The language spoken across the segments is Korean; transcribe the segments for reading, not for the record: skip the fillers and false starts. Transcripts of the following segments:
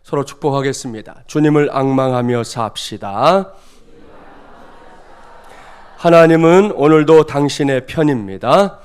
서로 축복하겠습니다. 주님을 앙망하며 삽시다. 하나님은 오늘도 당신의 편입니다.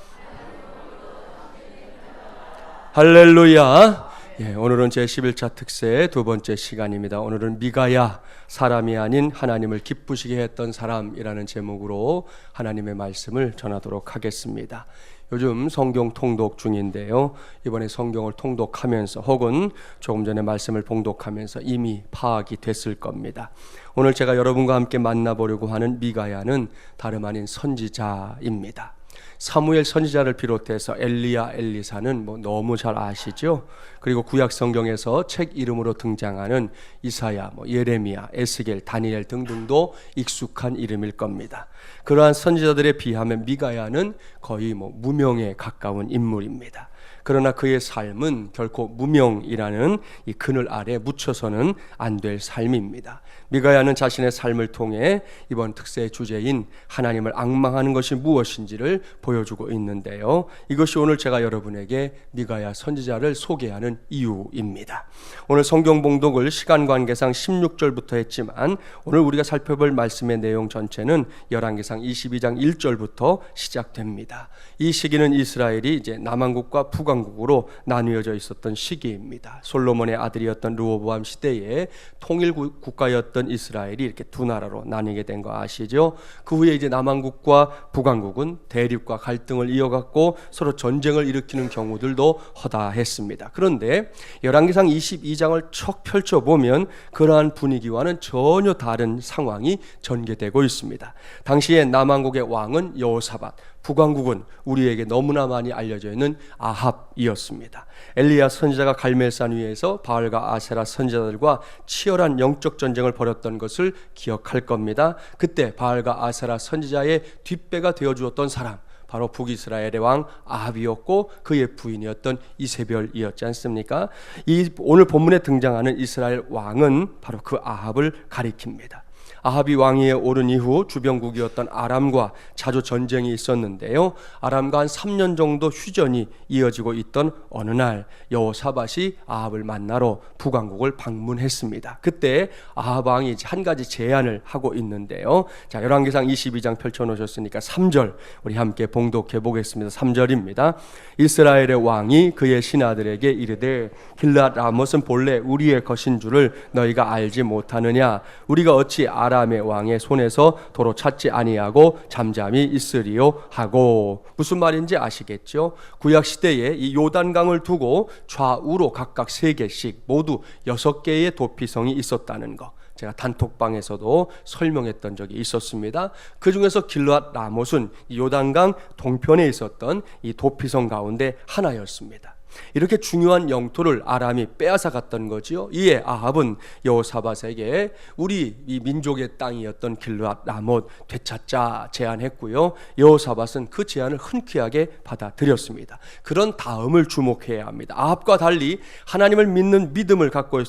할렐루야. 오늘은 제11차 특세의 두 번째 시간입니다. 오늘은 미가야, 사람이 아닌 하나님을 기쁘시게 했던 사람이라는 제목으로 하나님의 말씀을 전하도록 하겠습니다. 요즘 성경 통독 중인데요, 이번에 성경을 통독하면서 혹은 조금 전에 말씀을 봉독하면서 이미 파악이 됐을 겁니다. 오늘 제가 여러분과 함께 만나보려고 하는 미가야는 다름 아닌 선지자입니다. 사무엘 선지자를 비롯해서 엘리야, 엘리사는 너무 잘 아시죠? 그리고 구약 성경에서 책 이름으로 등장하는 이사야, 예레미야, 에스겔, 다니엘 등등도 익숙한 이름일 겁니다. 그러한 선지자들에 비하면 미가야는 거의 무명에 가까운 인물입니다. 그러나 그의 삶은 결코 무명이라는 이 그늘 아래 묻혀서는 안 될 삶입니다. 미가야는 자신의 삶을 통해 이번 특세의 주제인 하나님을 앙망하는 것이 무엇인지를 보여주고 있는데요, 이것이 오늘 제가 여러분에게 미가야 선지자를 소개하는 이유입니다. 오늘 성경 봉독을 시간 관계상 16절부터 했지만 오늘 우리가 살펴볼 말씀의 내용 전체는 열왕기상 22장 1절부터 시작됩니다. 이 시기는 이스라엘이 이제 남왕국과 북왕국으로 나뉘어져 있었던 시기입니다. 솔로몬의 아들이었던 르호보암 시대에 통일 국가였던 이스라엘이 이렇게 두 나라로 나뉘게 된 거 아시죠? 그 후에 이제 남왕국과 북왕국은 대립과 갈등을 이어갔고 서로 전쟁을 일으키는 경우들도 허다했습니다. 그런데 열왕기상 22장을 척 펼쳐보면 그러한 분위기와는 전혀 다른 상황이 전개되고 있습니다. 당시에 남왕국의 왕은 여호사밧, 북왕국은 우리에게 너무나 많이 알려져 있는 아합이었습니다. 엘리야 선지자가 갈멜산 위에서 바알과 아세라 선지자들과 치열한 영적 전쟁을 벌였던 것을 기억할 겁니다. 그때 바알과 아세라 선지자의 뒷배가 되어주었던 사람, 바로 북이스라엘의 왕 아합이었고 그의 부인이었던 이세벨이었지 않습니까? 이 오늘 본문에 등장하는 이스라엘 왕은 바로 그 아합을 가리킵니다. 아합이 왕위에 오른 이후 주변국이었던 아람과 자주 전쟁이 있었는데요, 아람과 한 3년 정도 휴전이 이어지고 있던 어느 날 여호사밧이 아합을 만나러 북왕국을 방문했습니다. 그때 아합 왕이 한 가지 제안을 하고 있는데요, 자, 열왕기상 22장 펼쳐놓으셨으니까 3절 우리 함께 봉독해 보겠습니다. 3절입니다. 이스라엘의 왕이 그의 신하들에게 이르되 길랏 라못은 본래 우리의 것인 줄을 너희가 알지 못하느냐? 우리가 어찌 아람의 왕의 손에서 도로 찾지 아니하고 잠잠히 있으리요 하고. 무슨 말인지 아시겠죠? 구약 시대에 이 요단강을 두고 좌우로 각각 3개씩 모두 6개의 도피성이 있었다는 거 제가 단톡방에서도 설명했던 적이 있었습니다. 그 중에서 길랏 라못은 요단강 동편에 있었던 이 도피성 가운데 하나였습니다. 이렇게 중요한 영토를 아람이 빼앗아 갔던 거지요. 이에 아합은 여호사밧에게 우리 이 민족의 땅이었던 길랏 라못 되찾자 제안했고요, 여호사밧은 그 제안을 흔쾌하게 받아들였습니다. 그런 다음을 주목해야 합니다. 아합과 달리 하나님을 믿는 믿음을 갖고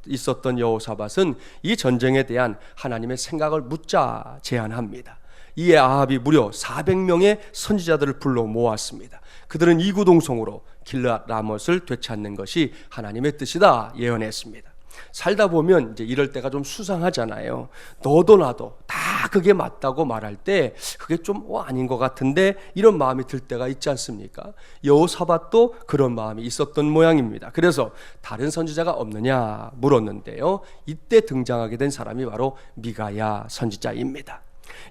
있었던 여호사밧은 이 전쟁에 대한 하나님의 생각을 묻자 제안합니다. 이에 아합이 무려 400명의 선지자들을 불러 모았습니다. 그들은 이구동성으로 길랏 라못을 되찾는 것이 하나님의 뜻이다 예언했습니다. 살다 보면 이제 이럴 때가 좀 수상하잖아요. 너도 나도 다 그게 맞다고 말할 때 그게 좀 아닌 것 같은데 이런 마음이 들 때가 있지 않습니까? 여호사밧도 그런 마음이 있었던 모양입니다. 그래서 다른 선지자가 없느냐 물었는데요, 이때 등장하게 된 사람이 바로 미가야 선지자입니다.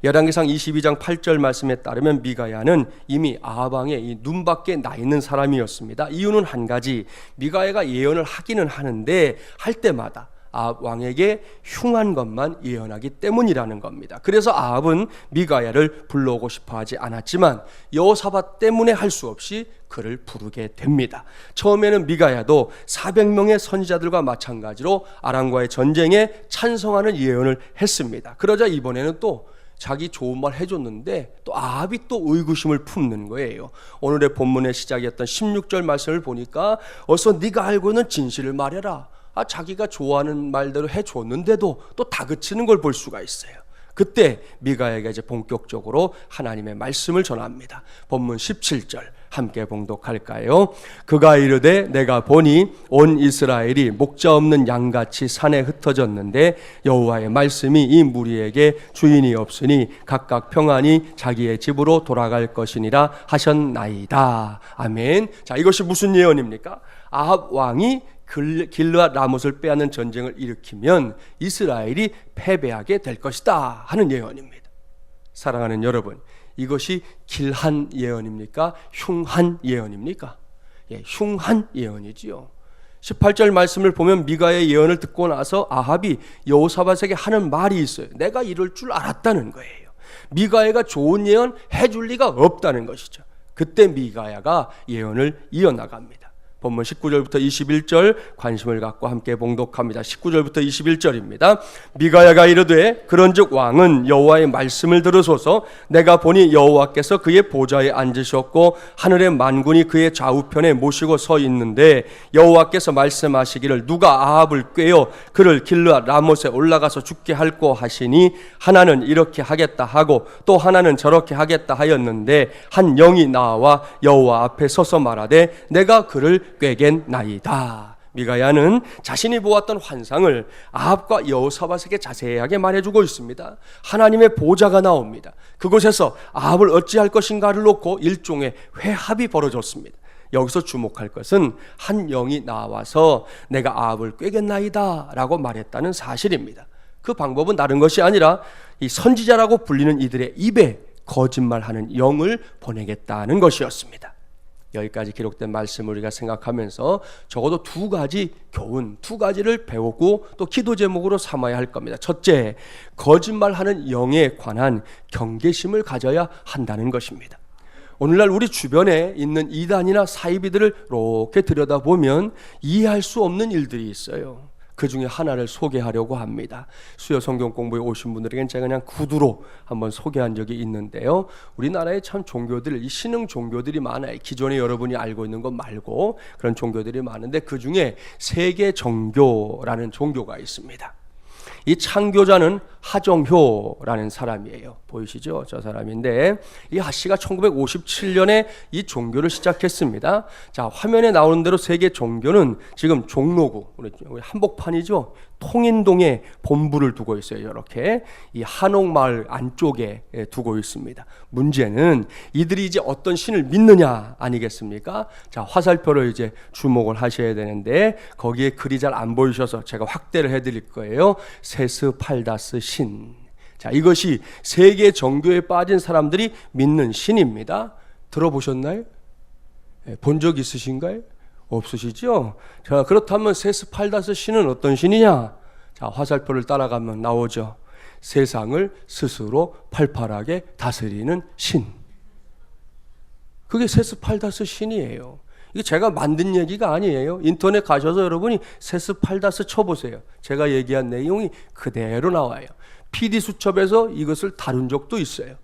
열왕기상 22장 8절 말씀에 따르면 미가야는 이미 아합 왕의 이 눈밖에 나 있는 사람이었습니다. 이유는 한 가지, 미가야가 예언을 하기는 하는데 할 때마다 아합 왕에게 흉한 것만 예언하기 때문이라는 겁니다. 그래서 아합은 미가야를 불러오고 싶어 하지 않았지만 여호사밧 때문에 할 수 없이 그를 부르게 됩니다. 처음에는 미가야도 400명의 선지자들과 마찬가지로 아람과의 전쟁에 찬성하는 예언을 했습니다. 그러자 이번에는 또 자기 좋은 말 해줬는데 또 아합이 또 의구심을 품는 거예요. 오늘의 본문의 시작이었던 16절 말씀을 보니까 어서 네가 알고 있는 진실을 말해라. 자기가 좋아하는 말대로 해줬는데도 또 다그치는 걸 볼 수가 있어요. 그때 미가야가 이제 본격적으로 하나님의 말씀을 전합니다. 본문 17절 함께 봉독할까요? 그가 이르되 내가 보니 온 이스라엘이 목자 없는 양같이 산에 흩어졌는데 여호와의 말씀이 이 무리에게 주인이 없으니 각각 평안히 자기의 집으로 돌아갈 것이니라 하셨나이다. 아멘. 자, 이것이 무슨 예언입니까? 아합 왕이 길르앗 라못을 빼앗는 전쟁을 일으키면 이스라엘이 패배하게 될 것이다 하는 예언입니다. 사랑하는 여러분, 이것이 길한 예언입니까? 흉한 예언입니까? 예, 흉한 예언이지요. 18절 말씀을 보면 미가의 예언을 듣고 나서 아합이 여호사밧에게 하는 말이 있어요. 내가 이럴 줄 알았다는 거예요. 미가야가 좋은 예언 해줄 리가 없다는 것이죠. 그때 미가야가 예언을 이어나갑니다. 본문 19절부터 21절 관심을 갖고 함께 봉독합니다. 19절부터 21절입니다. 미가야가 이르되 그런즉 왕은 여호와의 말씀을 들으소서. 내가 보니 여호와께서 그의 보좌에 앉으셨고 하늘의 만군이 그의 좌우편에 모시고 서 있는데 여호와께서 말씀하시기를 누가 아합을 꾀어 그를 길르앗 라못에 올라가서 죽게 할꼬 하시니 하나는 이렇게 하겠다 하고 또 하나는 저렇게 하겠다 하였는데 한 영이 나와 여호와 앞에 서서 말하되 내가 그를 꾀겠나이다. 미가야는 자신이 보았던 환상을 아합과 여호사밧에게 자세하게 말해주고 있습니다. 하나님의 보좌가 나옵니다. 그곳에서 아합을 어찌할 것인가를 놓고 일종의 회합이 벌어졌습니다. 여기서 주목할 것은 한 영이 나와서 내가 아합을 꾀겠나이다 라고 말했다는 사실입니다. 그 방법은 다른 것이 아니라 이 선지자라고 불리는 이들의 입에 거짓말하는 영을 보내겠다는 것이었습니다. 여기까지 기록된 말씀을 우리가 생각하면서 적어도 두 가지를 배우고 또 기도 제목으로 삼아야 할 겁니다. 첫째, 거짓말하는 영에 관한 경계심을 가져야 한다는 것입니다. 오늘날 우리 주변에 있는 이단이나 사이비들을 이렇게 들여다보면 이해할 수 없는 일들이 있어요. 그 중에 하나를 소개하려고 합니다. 수요 성경 공부에 오신 분들에겐 제가 그냥 구두로 한번 소개한 적이 있는데요. 우리나라에 참 종교들, 이 신흥 종교들이 많아요. 기존에 여러분이 알고 있는 것 말고 그런 종교들이 많은데 그 중에 세계 정교라는 종교가 있습니다. 이 창교자는 하정효라는 사람이에요. 보이시죠? 저 사람인데 이 하씨가 1957년에 이 종교를 시작했습니다. 자, 화면에 나오는 대로 세계 종교는 지금 종로구, 우리 한복판이죠. 통인동에 본부를 두고 있어요. 이렇게 이 한옥마을 안쪽에 두고 있습니다. 문제는 이들이 이제 어떤 신을 믿느냐 아니겠습니까? 자, 화살표로 이제 주목을 하셔야 되는데 거기에 글이 잘 안 보이셔서 제가 확대를 해드릴 거예요. 세스팔다스 신. 자, 이것이 세계 정교에 빠진 사람들이 믿는 신입니다. 들어보셨나요? 본 적 있으신가요? 없으시죠? 자, 그렇다면 세스팔다스 신은 어떤 신이냐? 자, 화살표를 따라가면 나오죠. 세상을 스스로 팔팔하게 다스리는 신. 그게 세스팔다스 신이에요. 이게 제가 만든 얘기가 아니에요. 인터넷 가셔서 여러분이 세스팔다스 쳐보세요. 제가 얘기한 내용이 그대로 나와요. PD수첩에서 이것을 다룬 적도 있어요.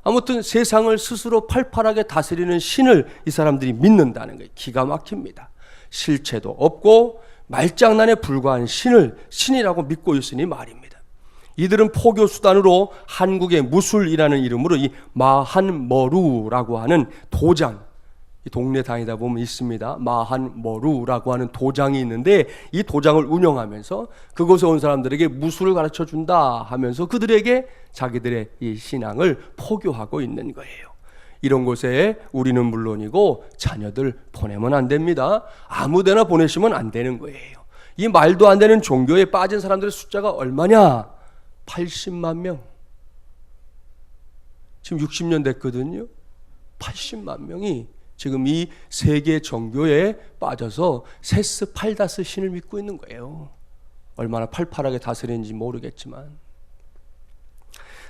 아무튼 세상을 스스로 팔팔하게 다스리는 신을 이 사람들이 믿는다는 거예요. 기가 막힙니다. 실체도 없고 말장난에 불과한 신을 신이라고 믿고 있으니 말입니다. 이들은 포교 수단으로 한국의 무술이라는 이름으로 이 마한머루라고 하는 도장, 이 동네 다니다 보면 있습니다. 마한머루라고 하는 도장이 있는데 이 도장을 운영하면서 그곳에 온 사람들에게 무술을 가르쳐 준다 하면서 그들에게 자기들의 이 신앙을 포교하고 있는 거예요. 이런 곳에 우리는 물론이고 자녀들 보내면 안 됩니다. 아무데나 보내시면 안 되는 거예요. 이 말도 안 되는 종교에 빠진 사람들의 숫자가 얼마냐? 80만 명. 지금 60년 됐거든요. 80만 명이 지금 이 세계 정교에 빠져서 세스팔다스 신을 믿고 있는 거예요. 얼마나 팔팔하게 다스리는지 모르겠지만.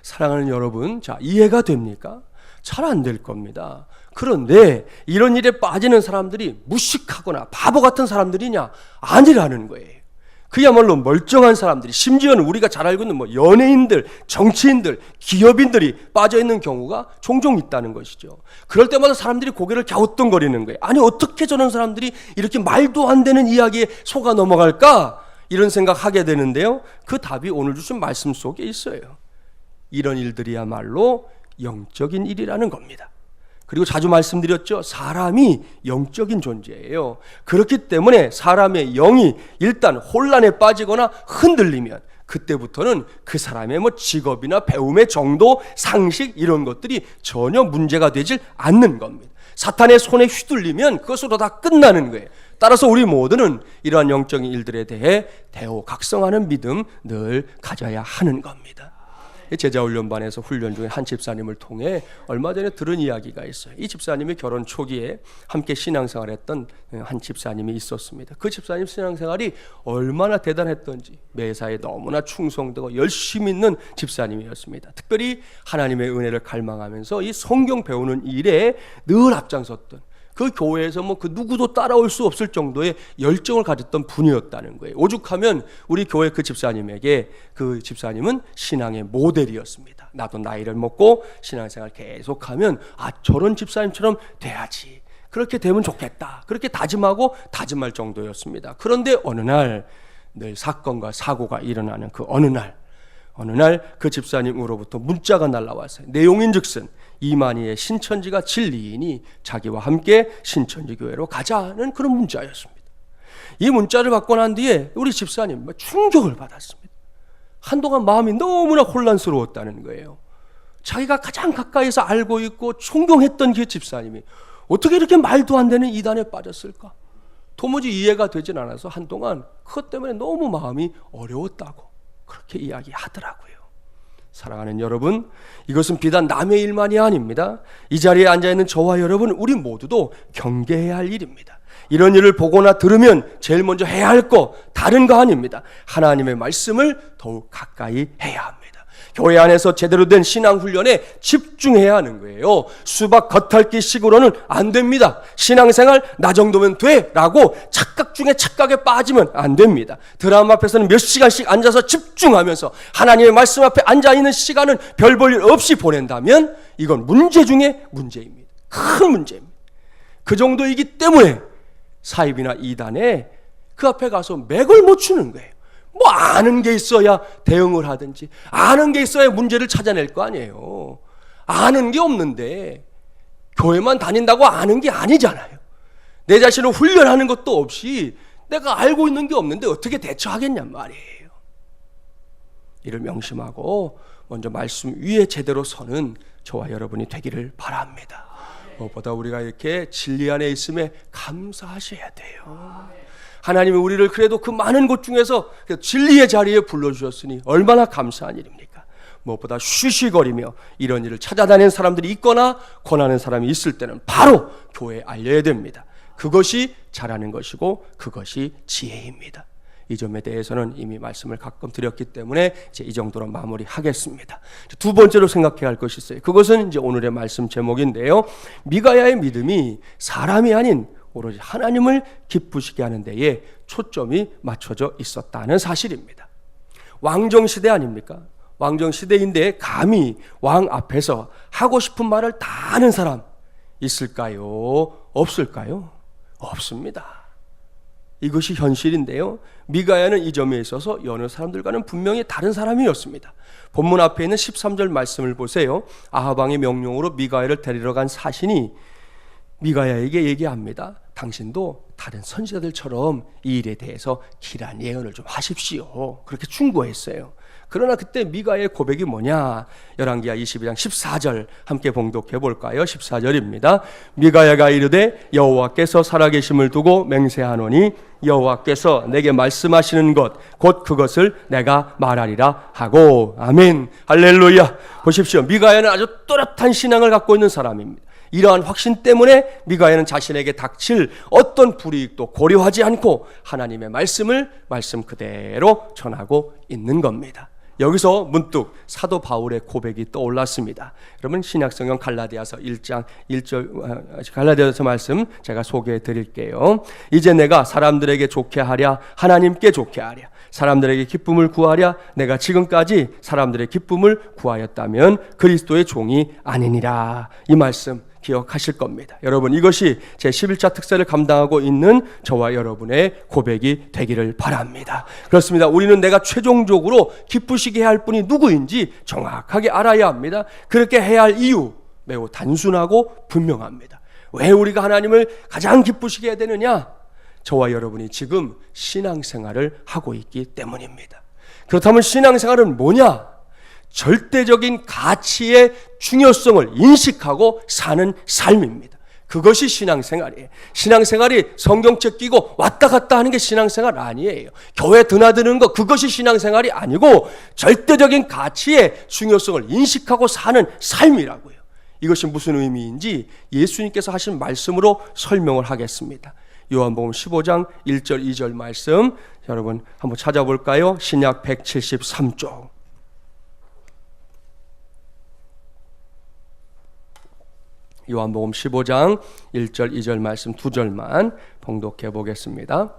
사랑하는 여러분, 자, 이해가 됩니까? 잘 안 될 겁니다. 그런데 이런 일에 빠지는 사람들이 무식하거나 바보 같은 사람들이냐? 아니라는 거예요. 그야말로 멀쩡한 사람들이, 심지어는 우리가 잘 알고 있는 연예인들, 정치인들, 기업인들이 빠져있는 경우가 종종 있다는 것이죠. 그럴 때마다 사람들이 고개를 갸우뚱거리는 거예요. 아니, 어떻게 저런 사람들이 이렇게 말도 안 되는 이야기에 속아 넘어갈까? 이런 생각하게 되는데요. 그 답이 오늘 주신 말씀 속에 있어요. 이런 일들이야말로 영적인 일이라는 겁니다. 그리고 자주 말씀드렸죠. 사람이 영적인 존재예요. 그렇기 때문에 사람의 영이 일단 혼란에 빠지거나 흔들리면 그때부터는 그 사람의 직업이나 배움의 정도, 상식 이런 것들이 전혀 문제가 되질 않는 겁니다. 사탄의 손에 휘둘리면 그것으로 다 끝나는 거예요. 따라서 우리 모두는 이러한 영적인 일들에 대해 대호각성하는 믿음 늘 가져야 하는 겁니다. 제자훈련반에서 훈련 중에 한 집사님을 통해 얼마 전에 들은 이야기가 있어요. 이 집사님이 결혼 초기에 함께 신앙생활했던 한 집사님이 있었습니다. 그 집사님 신앙생활이 얼마나 대단했던지 매사에 너무나 충성되고 열심히 있는 집사님이었습니다. 특별히 하나님의 은혜를 갈망하면서 이 성경 배우는 일에 늘 앞장섰던, 그 교회에서 그 누구도 따라올 수 없을 정도의 열정을 가졌던 분이었다는 거예요. 오죽하면 우리 교회 그 집사님에게 그 집사님은 신앙의 모델이었습니다. 나도 나이를 먹고 신앙생활 계속하면 저런 집사님처럼 돼야지, 그렇게 되면 좋겠다, 그렇게 다짐하고 다짐할 정도였습니다. 그런데 어느 날 늘 사건과 사고가 일어나는 그 어느 날 그 집사님으로부터 문자가 날라왔어요. 내용인즉슨 이만희의 신천지가 진리이니 자기와 함께 신천지 교회로 가자는 그런 문자였습니다. 이 문자를 받고 난 뒤에 우리 집사님 충격을 받았습니다. 한동안 마음이 너무나 혼란스러웠다는 거예요. 자기가 가장 가까이서 알고 있고 존경했던 그 집사님이 어떻게 이렇게 말도 안 되는 이단에 빠졌을까? 도무지 이해가 되진 않아서 한동안 그것 때문에 너무 마음이 어려웠다고 그렇게 이야기하더라고요. 사랑하는 여러분, 이것은 비단 남의 일만이 아닙니다. 이 자리에 앉아있는 저와 여러분, 우리 모두도 경계해야 할 일입니다. 이런 일을 보거나 들으면 제일 먼저 해야 할 거 다른 거 아닙니다. 하나님의 말씀을 더욱 가까이 해야 합니다. 교회 안에서 제대로 된 신앙훈련에 집중해야 하는 거예요. 수박 겉핥기식으로는 안 됩니다. 신앙생활 나 정도면 돼 라고 착각 중에 착각에 빠지면 안 됩니다. 드라마 앞에서는 몇 시간씩 앉아서 집중하면서 하나님의 말씀 앞에 앉아있는 시간은 별 볼 일 없이 보낸다면 이건 문제 중에 문제입니다. 큰 문제입니다. 그 정도이기 때문에 사입이나 이단에 그 앞에 가서 맥을 못 추는 거예요. 아는 게 있어야 대응을 하든지, 아는 게 있어야 문제를 찾아낼 거 아니에요. 아는 게 없는데 교회만 다닌다고 아는 게 아니잖아요. 내 자신을 훈련하는 것도 없이 내가 알고 있는 게 없는데 어떻게 대처하겠냔 말이에요. 이를 명심하고 먼저 말씀 위에 제대로 서는 저와 여러분이 되기를 바랍니다. 무엇보다 우리가 이렇게 진리 안에 있음에 감사하셔야 돼요. 하나님이 우리를 그래도 그 많은 곳 중에서 진리의 자리에 불러주셨으니 얼마나 감사한 일입니까? 무엇보다 쉬쉬거리며 이런 일을 찾아다니는 사람들이 있거나 권하는 사람이 있을 때는 바로 교회에 알려야 됩니다. 그것이 잘하는 것이고 그것이 지혜입니다. 이 점에 대해서는 이미 말씀을 가끔 드렸기 때문에 이제 이 정도로 마무리하겠습니다. 두 번째로 생각해야 할 것이 있어요. 그것은 이제 오늘의 말씀 제목인데요. 미가야의 믿음이 사람이 아닌 오로지 하나님을 기쁘시게 하는 데에 초점이 맞춰져 있었다는 사실입니다. 왕정시대 아닙니까? 왕정시대인데 감히 왕 앞에서 하고 싶은 말을 다 하는 사람 있을까요? 없을까요? 없습니다. 이것이 현실인데요. 미가야는 이 점에 있어서 여느 사람들과는 분명히 다른 사람이었습니다. 본문 앞에 있는 13절 말씀을 보세요. 아합 왕의 명령으로 미가야를 데리러 간 사신이 미가야에게 얘기합니다. 당신도 다른 선지자들처럼 이 일에 대해서 길한 예언을 좀 하십시오. 그렇게 충고했어요. 그러나 그때 미가야의 고백이 뭐냐? 열왕기하 22장 14절 함께 봉독해 볼까요? 14절입니다. 미가야가 이르되 여호와께서 살아계심을 두고 맹세하노니 여호와께서 내게 말씀하시는 것 곧 그것을 내가 말하리라 하고. 아멘. 할렐루야. 보십시오. 미가야는 아주 또렷한 신앙을 갖고 있는 사람입니다. 이러한 확신 때문에 미가야는 자신에게 닥칠 어떤 불이익도 고려하지 않고 하나님의 말씀을 말씀 그대로 전하고 있는 겁니다. 여기서 문득 사도 바울의 고백이 떠올랐습니다. 여러분 신약성경 갈라디아서 1장 1절 갈라디아서 말씀 제가 소개해 드릴게요. 이제 내가 사람들에게 좋게 하랴 하나님께 좋게 하랴 사람들에게 기쁨을 구하랴 내가 지금까지 사람들의 기쁨을 구하였다면 그리스도의 종이 아니니라. 이 말씀 기억하실 겁니다. 여러분, 이것이 제 11차 특세를 감당하고 있는 저와 여러분의 고백이 되기를 바랍니다. 그렇습니다. 우리는 내가 최종적으로 기쁘시게 해야 할 분이 누구인지 정확하게 알아야 합니다. 그렇게 해야 할 이유 매우 단순하고 분명합니다. 왜 우리가 하나님을 가장 기쁘시게 해야 되느냐? 저와 여러분이 지금 신앙생활을 하고 있기 때문입니다. 그렇다면 신앙생활은 뭐냐? 절대적인 가치의 중요성을 인식하고 사는 삶입니다. 그것이 신앙생활이에요. 신앙생활이 성경책 끼고 왔다 갔다 하는 게 신앙생활 아니에요. 교회 드나드는 거, 그것이 신앙생활이 아니고 절대적인 가치의 중요성을 인식하고 사는 삶이라고요. 이것이 무슨 의미인지 예수님께서 하신 말씀으로 설명을 하겠습니다. 요한복음 15장 1절 2절 말씀 여러분 한번 찾아볼까요? 신약 173쪽. 요한복음 15장 1절 2절 말씀 두 절만 봉독해 보겠습니다.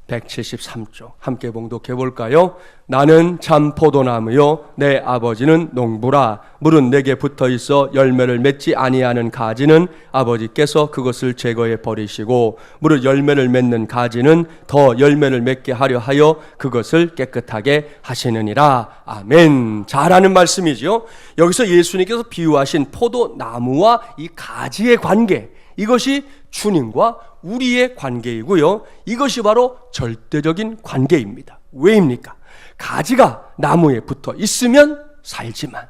173쪽 함께 봉독해 볼까요? 나는 참 포도나무요 내 아버지는 농부라. 물은 내게 붙어 있어 열매를 맺지 아니하는 가지는 아버지께서 그것을 제거해 버리시고 무릇 열매를 맺는 가지는 더 열매를 맺게 하려 하여 그것을 깨끗하게 하시느니라. 아멘. 잘하는 말씀이죠. 여기서 예수님께서 비유하신 포도나무와 이 가지의 관계, 이것이 주님과 우리의 관계이고요. 이것이 바로 절대적인 관계입니다. 왜입니까? 가지가 나무에 붙어 있으면 살지만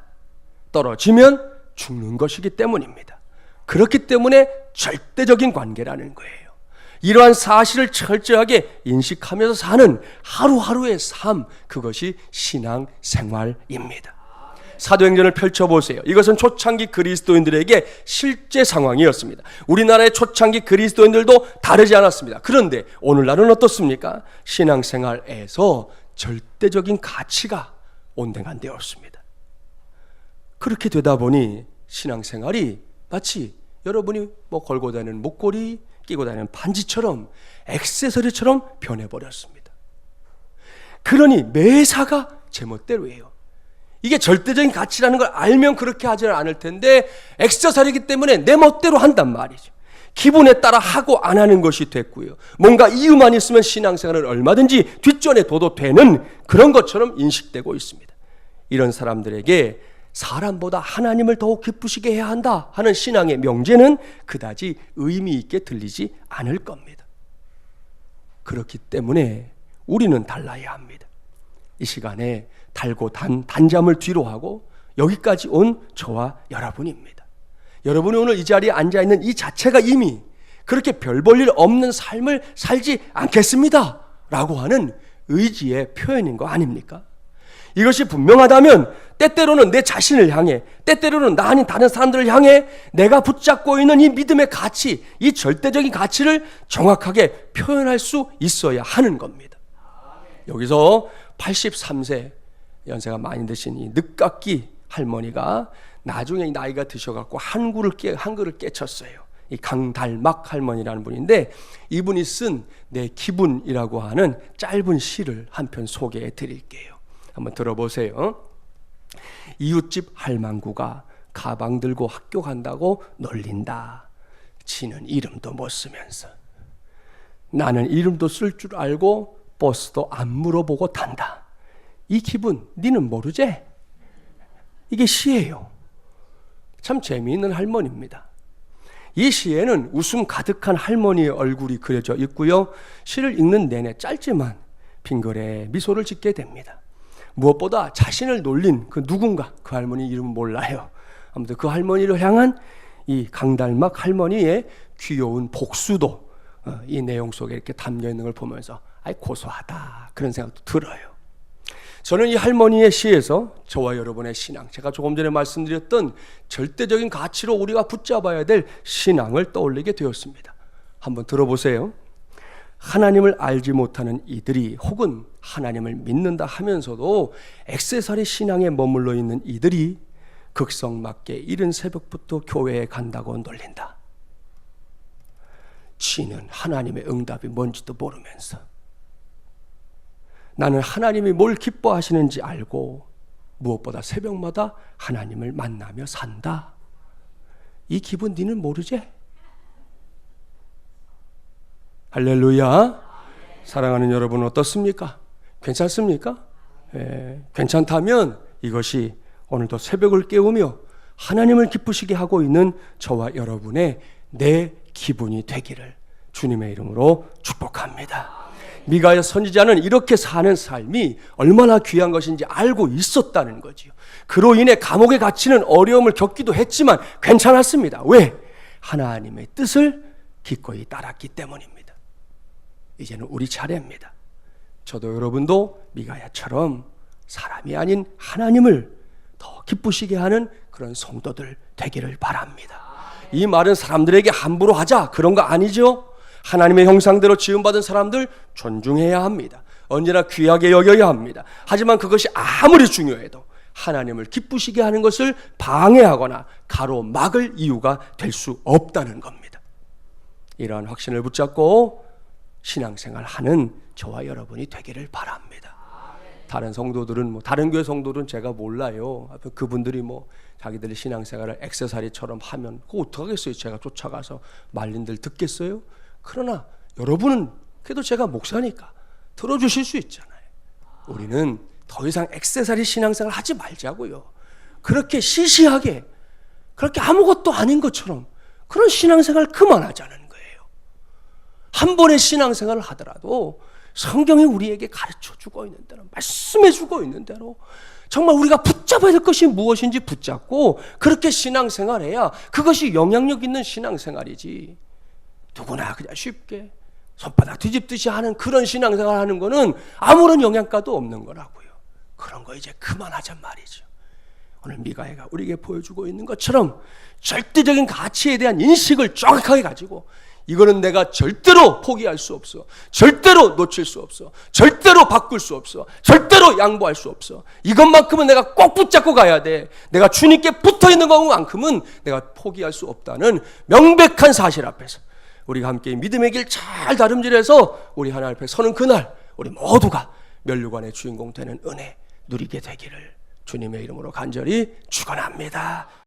떨어지면 죽는 것이기 때문입니다. 그렇기 때문에 절대적인 관계라는 거예요. 이러한 사실을 철저하게 인식하면서 사는 하루하루의 삶, 그것이 신앙생활입니다. 사도행전을 펼쳐보세요. 이것은 초창기 그리스도인들에게 실제 상황이었습니다. 우리나라의 초창기 그리스도인들도 다르지 않았습니다. 그런데 오늘날은 어떻습니까? 신앙생활에서 절대적인 가치가 온당한되었습니다. 그렇게 되다 보니 신앙생활이 마치 여러분이 걸고 다니는 목걸이, 끼고 다니는 반지처럼 액세서리처럼 변해버렸습니다. 그러니 매사가 제멋대로예요. 이게 절대적인 가치라는 걸 알면 그렇게 하지는 않을 텐데 액세서리이기 때문에 내 멋대로 한단 말이죠. 기분에 따라 하고 안 하는 것이 됐고요. 뭔가 이유만 있으면 신앙생활을 얼마든지 뒷전에 둬도 되는 그런 것처럼 인식되고 있습니다. 이런 사람들에게 사람보다 하나님을 더욱 기쁘시게 해야 한다 하는 신앙의 명제는 그다지 의미 있게 들리지 않을 겁니다. 그렇기 때문에 우리는 달라야 합니다. 이 시간에 달고 단잠을 뒤로 하고 여기까지 온 저와 여러분입니다. 여러분이 오늘 이 자리에 앉아있는 이 자체가 이미 그렇게 별 볼 일 없는 삶을 살지 않겠습니다 라고 하는 의지의 표현인 거 아닙니까? 이것이 분명하다면 때때로는 내 자신을 향해, 때때로는 나 아닌 다른 사람들을 향해 내가 붙잡고 있는 이 믿음의 가치, 이 절대적인 가치를 정확하게 표현할 수 있어야 하는 겁니다. 여기서 83세 연세가 많이 드신 이 늦깎이 할머니가 나중에 나이가 드셔갖고 한글을 깨쳤어요. 이 강달막 할머니라는 분인데 이분이 쓴 내 기분이라고 하는 짧은 시를 한 편 소개해 드릴게요. 한번 들어보세요. 이웃집 할망구가 가방 들고 학교 간다고 놀린다. 지는 이름도 못 쓰면서. 나는 이름도 쓸 줄 알고 버스도 안 물어보고 탄다. 이 기분 니는 모르지? 이게 시예요. 참 재미있는 할머니입니다. 이 시에는 웃음 가득한 할머니의 얼굴이 그려져 있고요. 시를 읽는 내내 짧지만 빙그레 미소를 짓게 됩니다. 무엇보다 자신을 놀린 그 누군가, 그 할머니 이름은 몰라요. 아무튼 그 할머니를 향한 이 강달막 할머니의 귀여운 복수도 이 내용 속에 이렇게 담겨 있는 걸 보면서 아이 고소하다 그런 생각도 들어요. 저는 이 할머니의 시에서 저와 여러분의 신앙, 제가 조금 전에 말씀드렸던 절대적인 가치로 우리가 붙잡아야 될 신앙을 떠올리게 되었습니다. 한번 들어보세요. 하나님을 알지 못하는 이들이 혹은 하나님을 믿는다 하면서도 액세서리 신앙에 머물러 있는 이들이 극성맞게 이른 새벽부터 교회에 간다고 놀린다. 지는 하나님의 응답이 뭔지도 모르면서 나는 하나님이 뭘 기뻐하시는지 알고 무엇보다 새벽마다 하나님을 만나며 산다. 이 기분 니는 모르지? 할렐루야. 사랑하는 여러분 어떻습니까? 괜찮습니까? 괜찮다면 이것이 오늘도 새벽을 깨우며 하나님을 기쁘시게 하고 있는 저와 여러분의 내 기분이 되기를 주님의 이름으로 축복합니다. 미가야 선지자는 이렇게 사는 삶이 얼마나 귀한 것인지 알고 있었다는 거지요. 그로 인해 감옥에 갇히는 어려움을 겪기도 했지만 괜찮았습니다. 왜? 하나님의 뜻을 기꺼이 따랐기 때문입니다. 이제는 우리 차례입니다. 저도 여러분도 미가야처럼 사람이 아닌 하나님을 더 기쁘시게 하는 그런 성도들 되기를 바랍니다. 이 말은 사람들에게 함부로 하자 그런 거 아니죠? 하나님의 형상대로 지음받은 사람들 존중해야 합니다. 언제나 귀하게 여겨야 합니다. 하지만 그것이 아무리 중요해도 하나님을 기쁘시게 하는 것을 방해하거나 가로막을 이유가 될 수 없다는 겁니다. 이러한 확신을 붙잡고 신앙생활하는 저와 여러분이 되기를 바랍니다. 다른 성도들은 다른 교회 성도들은 제가 몰라요. 그분들이 자기들의 신앙생활을 액세서리처럼 하면 그거 어떡하겠어요? 제가 쫓아가서 말린들 듣겠어요? 그러나 여러분은 그래도 제가 목사니까 들어주실 수 있잖아요. 우리는 더 이상 액세서리 신앙생활 하지 말자고요. 그렇게 시시하게 그렇게 아무것도 아닌 것처럼 그런 신앙생활 그만하자는 거예요. 한 번의 신앙생활을 하더라도 성경이 우리에게 가르쳐주고 있는 대로 말씀해주고 있는 대로 정말 우리가 붙잡아야 될 것이 무엇인지 붙잡고 그렇게 신앙생활해야 그것이 영향력 있는 신앙생활이지. 누구나 그냥 쉽게 손바닥 뒤집듯이 하는 그런 신앙생활 하는 거는 아무런 영향가도 없는 거라고요. 그런 거 이제 그만하잔 말이죠. 오늘 미가야가 우리에게 보여주고 있는 것처럼 절대적인 가치에 대한 인식을 정확하게 가지고 이거는 내가 절대로 포기할 수 없어. 절대로 놓칠 수 없어. 절대로 바꿀 수 없어. 절대로 양보할 수 없어. 이것만큼은 내가 꼭 붙잡고 가야 돼. 내가 주님께 붙어있는 것만큼은 내가 포기할 수 없다는 명백한 사실 앞에서 우리가 함께 믿음의 길 잘 다름질해서 우리 하나님 앞에 서는 그날 우리 모두가 면류관의 주인공 되는 은혜 누리게 되기를 주님의 이름으로 간절히 축원합니다.